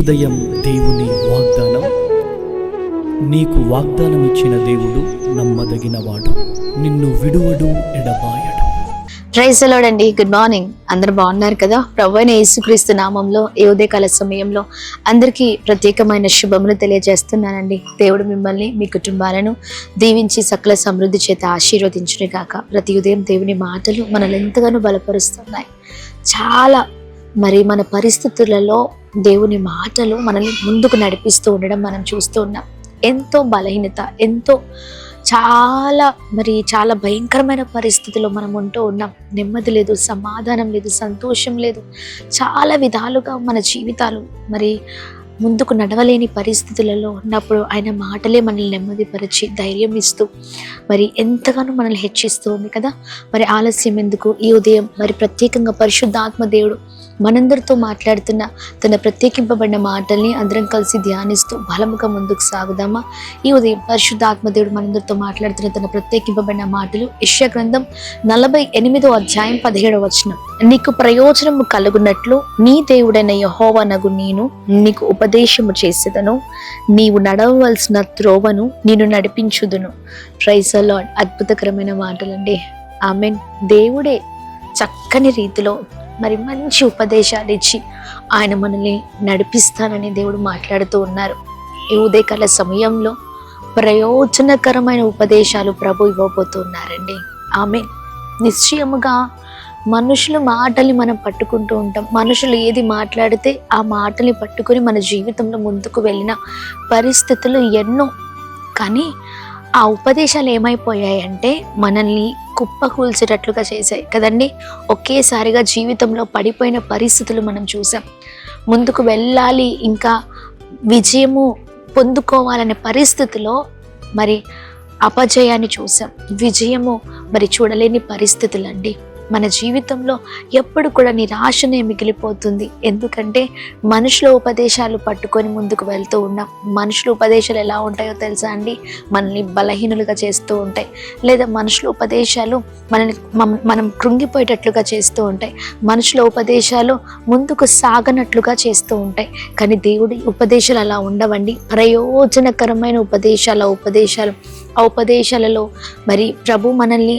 ఉదయం దేవుని వాగ్దానం. నీకు వాగ్దానం ఇచ్చిన దేవుడు నమ్మదగినవాడు, నిన్ను విడువడు, ఎడబాయడు. ప్రైజ్ ది లార్డ్ అండి. Good morning. అందరూ బాగున్నారు కదా? ప్రభువైన యేసుక్రీస్తు నామంలో ఈ ఉదయకాల సమయంలో అందరికీ ప్రత్యేకమైన శుభములు తెలియజేస్తున్నానండి. దేవుడు మిమ్మల్ని, మీ కుటుంబాలను దీవించి సకల సమృద్ధి చేత ఆశీర్వదించును గాక. ప్రతి ఉదయం దేవుని మాటలు మనల్ని ఎంతగానో బలపరుస్తున్నాయి. చాలా మన పరిస్థితులలో దేవుని మాటలు మనల్ని ముందుకు నడిపిస్తూ ఉండడం మనం చూస్తూ ఉన్నాం. ఎంతో బలహీనత, చాలా భయంకరమైన పరిస్థితుల్లో మనం ఉంటూ ఉన్నాం. నెమ్మది లేదు, సమాధానం లేదు, సంతోషం లేదు. చాలా విధాలుగా మన జీవితాలు ముందుకు నడవలేని పరిస్థితులలో ఉన్నప్పుడు ఆయన మాటలే మనల్ని నెమ్మదిపరిచి ధైర్యం ఇస్తూ ఎంతగానో మనల్ని హెచ్చిస్తూ ఉంది కదా. ఆలస్యం ఎందుకు? ఈ ఉదయం ప్రత్యేకంగా పరిశుద్ధాత్మ దేవుడు మనందరితో మాట్లాడుతున్న తన ప్రత్యేకింపబడిన మాటల్ని అందరం కలిసి ధ్యానిస్తూ బలముగా ముందుకు సాగుదామా? ఈ ఉదయం పరిశుద్ధాత్మ దేవుడు మనందరితో మాట్లాడుతున్న తన ప్రత్యేకింపబడిన మాటలు యెషయా గ్రంథం 48వ అధ్యాయం 17వ వచనం. నీకు ప్రయోజనము కలుగునట్లు నీ దేవుడైన యెహోవానగు నేను నీకు ఉపదేశము చేసేదను, నీవు నడవవలసిన త్రోవను నేను నడిపించుదును. Praise the Lord. అద్భుతకరమైన మాటలండి. ఆమేన్. దేవుడే చక్కని రీతిలో మంచి ఉపదేశాలు ఇచ్చి ఆయన మనల్ని నడిపిస్తానని దేవుడు మాట్లాడుతూ ఉన్నారు. ఈ ఉదయకాల సమయంలో ప్రయోజనకరమైన ఉపదేశాలు ప్రభు ఇవ్వబోతున్నారండి. ఆమేన్. నిశ్చయముగా మనుషుల మాటల్ని మనం పట్టుకుంటూ ఉంటాం. మనుషులు ఏది మాట్లాడితే ఆ మాటల్ని పట్టుకొని మన జీవితంలో ముందుకు వెళ్ళిన పరిస్థితులు ఎన్నో. కానీ ఆ ఉపదేశాలు ఏమైపోయాయంటే మనల్ని కుప్పకూల్చేటట్లుగా చేశాయి కదండి. ఒకేసారిగా జీవితంలో పడిపోయిన పరిస్థితులు మనం చూసాం. ముందుకు వెళ్ళాలి, ఇంకా విజయము పొందుకోవాలనే పరిస్థితిలో అపజయాన్ని చూసాం. విజయము చూడలేని పరిస్థితులు అండి. మన జీవితంలో ఎప్పుడు కూడా నిరాశనే మిగిలిపోతుంది. ఎందుకంటే మనుషుల ఉపదేశాలు పట్టుకొని ముందుకు వెళ్తూ ఉన్నాం. మనుషుల ఉపదేశాలు ఎలా ఉంటాయో తెలుసా అండి? మనల్ని బలహీనులుగా చేస్తూ ఉంటాయి, లేదా మనుషుల ఉపదేశాలు మనం కృంగిపోయేటట్లుగా చేస్తూ ఉంటాయి. మనుషుల ఉపదేశాలు ముందుకు సాగనట్లుగా చేస్తూ ఉంటాయి. కానీ దేవుడి ఉపదేశాలు అలా ఉండవండి. ప్రయోజనకరమైన ఆ ఉపదేశాలలో ప్రభు మనల్ని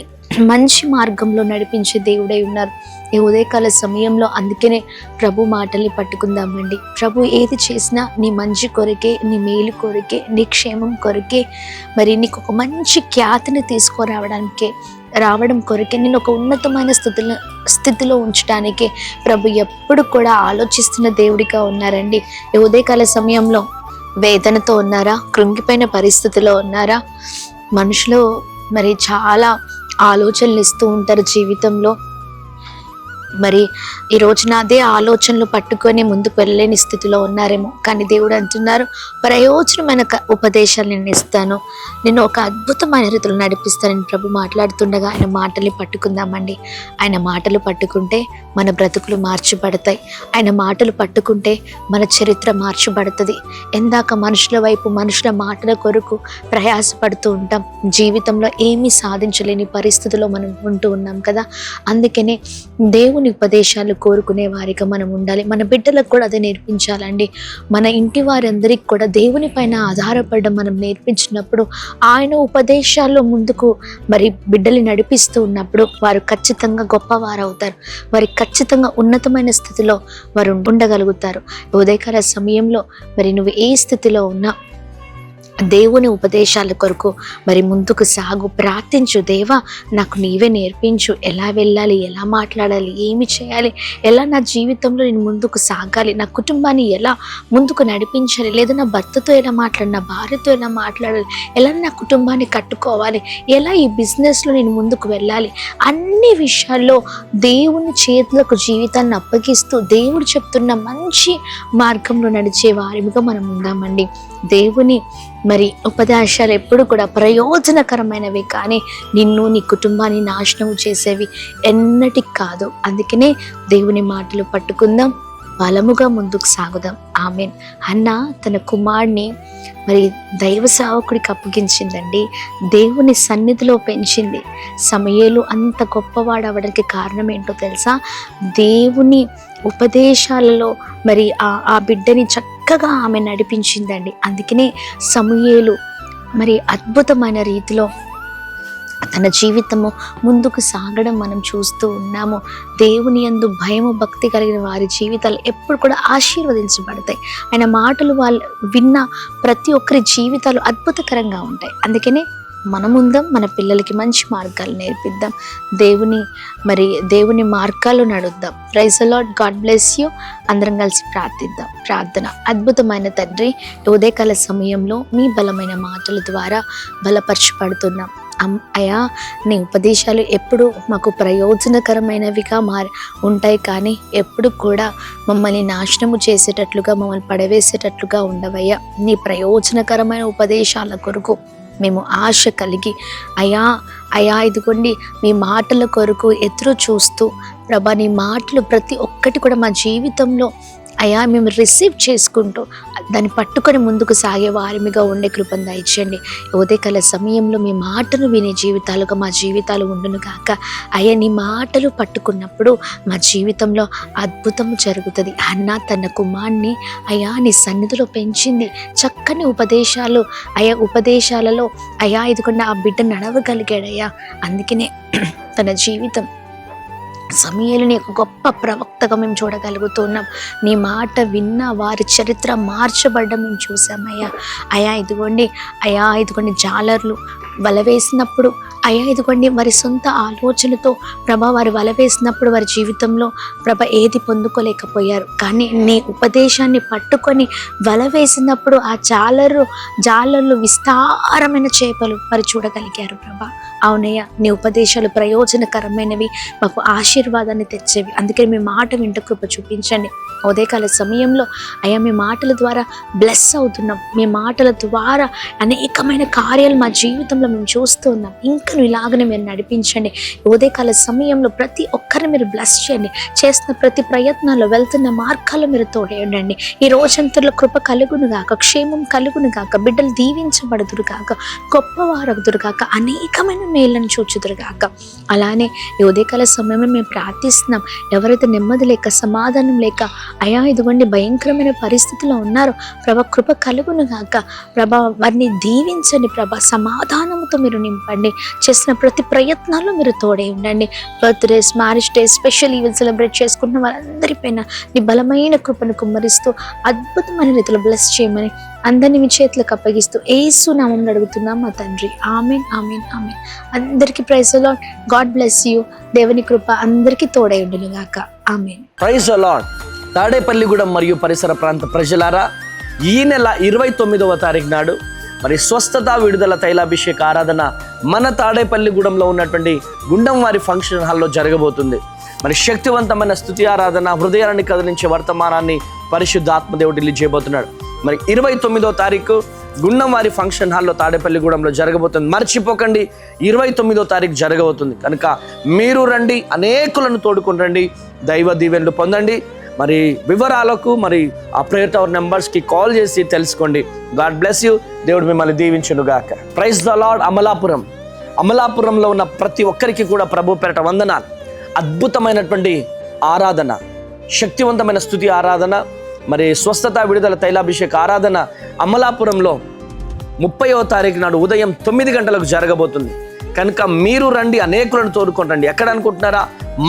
మంచి మార్గంలో నడిపించే దేవుడై ఉన్నారు. ఈ ఉదయకాల సమయంలో అందుకనే ప్రభు మాటల్ని పట్టుకుందామండి. ప్రభు ఏది చేసినా నీ మంచి కొరకే, నీ మేలు కొరకే, నీ క్షేమం కొరకే, నీకు ఒక మంచి ఖ్యాతిని రావడం కొరకే, నేను ఒక ఉన్నతమైన స్థితిలో ఉంచడానికే ప్రభు ఎప్పుడు కూడా ఆలోచిస్తున్న దేవుడిగా ఉన్నారండి. ఈ ఉదయకాల సమయంలో వేదనతో ఉన్నారా? కృంగిపోయిన పరిస్థితిలో ఉన్నారా? మనుషులు చాలా ఆలోచనలు ఇస్తూ ఉంటారు జీవితంలో. ఈ రోజున అదే ఆలోచనలు పట్టుకొని ముందుకు వెళ్ళలేని స్థితిలో ఉన్నారేమో. కానీ దేవుడు అంటున్నారు, ప్రయోజనమైన ఉపదేశాలు నేను ఇస్తాను, నేను ఒక అద్భుతమైన రీతిలో నడిపిస్తానని ప్రభు మాట్లాడుతుండగా ఆయన మాటల్ని పట్టుకుందామండి. ఆయన మాటలు పట్టుకుంటే మన బ్రతుకులు మార్చబడతాయి. ఆయన మాటలు పట్టుకుంటే మన చరిత్ర మార్చబడుతుంది. ఎందాక మనుషుల వైపు, మనుషుల మాటల కొరకు ప్రయాసపడుతూ ఉంటాం. జీవితంలో ఏమీ సాధించలేని పరిస్థితిలో మనం ఉంటూ ఉన్నాం కదా. అందుకనే దేవుని ఉపదేశాలు కోరుకునే వారిగా మనం ఉండాలి. మన బిడ్డలకు కూడా అదే నేర్పించాలండి. మన ఇంటి వారందరికీ కూడా దేవుని పైన ఆధారపడడం మనం నేర్పించినప్పుడు, ఆయన ఉపదేశాల్లో ముందుకు బిడ్డల్ని నడిపిస్తూ ఉన్నప్పుడు వారు ఖచ్చితంగా గొప్పవారు అవుతారు. వారి ఖచ్చితంగా ఉన్నతమైన స్థితిలో వారు ఉండగలుగుతారు. ఉదయకాల సమయంలో నువ్వు ఏ స్థితిలో ఉన్నా దేవుని ఉపదేశాల కొరకు ముందుకు సాగు, ప్రార్థించు. దేవా, నాకు నీవే నేర్పించు, ఎలా వెళ్ళాలి, ఎలా మాట్లాడాలి, ఏమి చేయాలి, ఎలా నా జీవితంలో నేను ముందుకు సాగాలి, నా కుటుంబాన్ని ఎలా ముందుకు నడిపించాలి, లేదా నా భర్తతో ఎలా మాట్లాడాలి, నా భార్యతో ఎలా మాట్లాడాలి, ఎలా నా కుటుంబాన్ని కట్టుకోవాలి, ఎలా ఈ బిజినెస్లో నేను ముందుకు వెళ్ళాలి, అన్ని విషయాల్లో దేవుని చేతులకు జీవితాన్ని అప్పగిస్తూ దేవుడు చెప్తున్న మంచి మార్గంలో నడిచే వారిగా మనం ఉందామండి. దేవుని ఉపదేశాలు ఎప్పుడు కూడా ప్రయోజనకరమైనవి, కానీ నిన్ను, నీ కుటుంబాన్ని నాశనం చేసేవి ఎన్నటికి కాదు. అందుకనే దేవుని మాటలు పట్టుకుందాం, బలముగా ముందుకు సాగుదాం. ఆమేన్. హన్నా తన కుమారుని దైవ సేవకుడికి అప్పగించిందండి. దేవుని సన్నిధిలో పెంచింది. సమూయేలు అంత గొప్పవాడు అవడానికి కారణం ఏంటో తెలుసా? దేవుని ఉపదేశాలలో ఆ బిడ్డని చక్కగా ఆమె నడిపించిందండి. అందుకనే సమూయేలు మరి అద్భుతమైన రీతిలో తన జీవితము ముందుకు సాగడం మనం చూస్తూ ఉన్నాము. దేవుని యందు భయము భక్తి కలిగిన వారి జీవితాలు ఎప్పుడు కూడా ఆశీర్వదించబడతాయి. ఆయన మాటలు వాళ్ళు విన్న ప్రతి ఒక్కరి జీవితాలు అద్భుతకరంగా ఉంటాయి. అందుకనే మనముందాం, మన పిల్లలకి మంచి మార్గాలు నేర్పిద్దాం, దేవుని మార్గాలు నడుద్దాం. Praise the Lord. God bless you. అందరం కలిసి ప్రార్థిద్దాం. ప్రార్థన. అద్భుతమైన తండ్రి, ఉదయకాల సమయంలో మీ బలమైన మాటల ద్వారా బలపరచబడుతున్నాం అయ్యా. నీ ఉపదేశాలు ఎప్పుడు మాకు ప్రయోజనకరమైనవిగా ఉంటాయి, కానీ ఎప్పుడు కూడా మమ్మల్ని నాశనము చేసేటట్లుగా, మమ్మల్ని పడవేసేటట్లుగా ఉండవయ్యా. నీ ప్రయోజనకరమైన ఉపదేశాల కొరకు మేము ఆశ కలిగి అయ్యా ఇదిగోండి మీ మాటల కొరకు ఎదురు చూస్తూ ప్రభా, నీ మాటలు ప్రతి ఒక్కటి కూడా మా జీవితంలో అయ్యా మేము రిసీవ్ చేసుకుంటూ దాన్ని పట్టుకొని ముందుకు సాగే వారిమిగా ఉండే కృపను దయచేయండి. ఉదయకాల సమయంలో మీ మాటను వినే జీవితాలుగా మా జీవితాలు ఉండును కాక. అయ్యా నీ మాటలు పట్టుకున్నప్పుడు మా జీవితంలో అద్భుతం జరుగుతుంది. అన్న తన కుమార్ని అయ్యా నీ సన్నిధిలో పెంచింది. చక్కని ఉపదేశాలు అయ్యా, ఉపదేశాలలో అయ్యా ఇదిగోండి ఆ బిడ్డ నడవగలిగాడయ్యా. అందుకనే తన జీవితం సమూయేలుని గొప్ప ప్రవక్తగా మేము చూడగలుగుతున్నాం. నీ మాట విన్న వారి చరిత్ర మార్చబడ్డం మేము చూసామయ్యా. ఇదిగోండి జాలర్లు వల వేసినప్పుడు ఇదిగోండి వారి సొంత ఆలోచనతో ప్రభా వారు వల వేసినప్పుడు వారి జీవితంలో ఏది పొందుకోలేకపోయారు. కానీ నీ ఉపదేశాన్ని పట్టుకొని వల వేసినప్పుడు ఆ జాలర్లు విస్తారమైన చేపలు వారు చూడగలిగారు ప్రభా. అవునయ్యా, నీ ఉపదేశాలు ప్రయోజనకరమైనవి, మాకు ఆశీర్వాదాన్ని తెచ్చేవి. అందుకే మీ మాట వింట కృప చూపించండి. ఉదయకాల సమయంలో అయ్యా మీ మాటల ద్వారా బ్లెస్ అవుతున్నాం. మీ మాటల ద్వారా అనేకమైన కార్యాలు మా జీవితంలో మేము చూస్తూ ఉన్నాం. ఇంకా ఇలాగనే మీరు నడిపించండి. ఉదయకాల సమయంలో ప్రతి ఒక్కరిని మీరు బ్లెస్ చేయండి. చేస్తున్న ప్రతి ప్రయత్నాల్లో, వెళ్తున్న మార్గాల్లో మీరు తోడేయండి. ఈ రోజంతలో కృప కలుగును గాక, క్షేమం కలుగును గాక, బిడ్డలు దీవించబడుదురు గాక, గొప్పవారగుదురు గాక, అనేకమైన మేళ్ళను చూచుదురు గాక. అలానే ఈ ఉదయకాల సమయంలో మేము ప్రార్థిస్తున్నాం. ఎవరైతే నెమ్మది లేక, సమాధానం లేక అయ్యా ఇదిగోండి భయంకరమైన పరిస్థితిలో ఉన్నారో ప్రభా కృప కలుగును గాక. ప్రభా వారిని దీవించండి ప్రభా, సమాధానంతో మీరు నింపండి. చేసిన ప్రతి ప్రయత్నాల్లో మీరు తోడే ఉండండి. Birthdays, marriage days, special event celebrate చేసుకుంటున్న వారందరిపైన నీ బలమైన కృపను కుమ్మరిస్తూ అద్భుతమైన రీతిలో బ్లెస్ చేయమని అందరినీ మీ చేతులకు అప్పగిస్తూ యేసు నామములో అడుగుతున్నాం మా తండ్రి. ఆమేన్, ఆమేన్, ఆమేన్. అందరికీ praise the Lord. God bless you. దేవుని కృప అందరికీ తోడై ఉండును గాక. Amen. Praise the Lord. Tadepalligudem మరియు పరిసర ప్రాంత ప్రజలారా, ఈ నెల 29వ తారీఖు నాడు మరి స్వస్థత విడుదల తైలాభిషేక ఆరాధన మన తాడేపల్లిగూడెంలో ఉన్నటువంటి గుండం వారి ఫంక్షన్ హాల్లో జరగబోతుంది. మరి శక్తివంతమైన స్తుతి ఆరాధన, హృదయాన్ని కదిలించే వర్తమానాన్ని పరిశుద్ధ ఆత్మదేవుడు రిలీజ్ చేయబోతున్నాడు. మరి 29వ తారీఖు గుండం వారి ఫంక్షన్ హాల్లో తాడేపల్లిగూడెంలో జరగబోతుంది. మర్చిపోకండి, 29వ తారీఖు జరగబోతుంది కనుక మీరు రండి, అనేకులను తోడుకొని రండి, దైవ దీవెనలు పొందండి. మరి వివరాలకు మరి ఆ ప్రేయర్ టవర్ నెంబర్స్కి కాల్ చేసి తెలుసుకోండి. God bless you. దేవుడు మిమ్మల్ని దీవించును గాక. Praise the Lord. అమలాపురంలో ఉన్న ప్రతి ఒక్కరికి కూడా ప్రభు పేరట వందనాలు. అద్భుతమైనటువంటి ఆరాధన, శక్తివంతమైన స్తుతి ఆరాధన, మరి స్వస్థత విడుదల తైలాభిషేక ఆరాధన అమలాపురంలో 30వ తారీఖు నాడు ఉదయం 9 గంటలకు జరగబోతుంది కనుక మీరు రండి, అనేకులను తోడుకొని రండి. ఎక్కడ అనుకుంటున్నారా?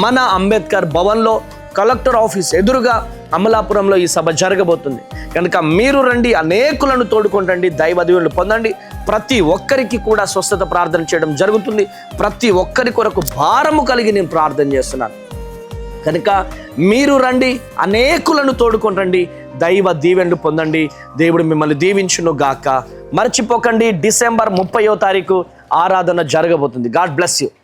మన అంబేద్కర్ భవన్లో కలెక్టర్ ఆఫీస్ ఎదురుగా అమలాపురంలో ఈ సభ జరగబోతుంది కనుక మీరు రండి, అనేకులను తోడుకొని రండి, దైవ దీవెనలు పొందండి. ప్రతి ఒక్కరికి కూడా స్వస్థత ప్రార్థన చేయడం జరుగుతుంది. ప్రతి ఒక్కరి కొరకు భారము కలిగి నేను ప్రార్థన చేస్తున్నాను కనుక మీరు రండి, అనేకులను తోడుకొని రండి, దైవ దీవెనలు పొందండి. దేవుడు మిమ్మల్ని దీవించును గాక. మర్చిపోకండి, డిసెంబర్ 30వ తారీఖు ఆరాధన జరగబోతుంది. God bless you.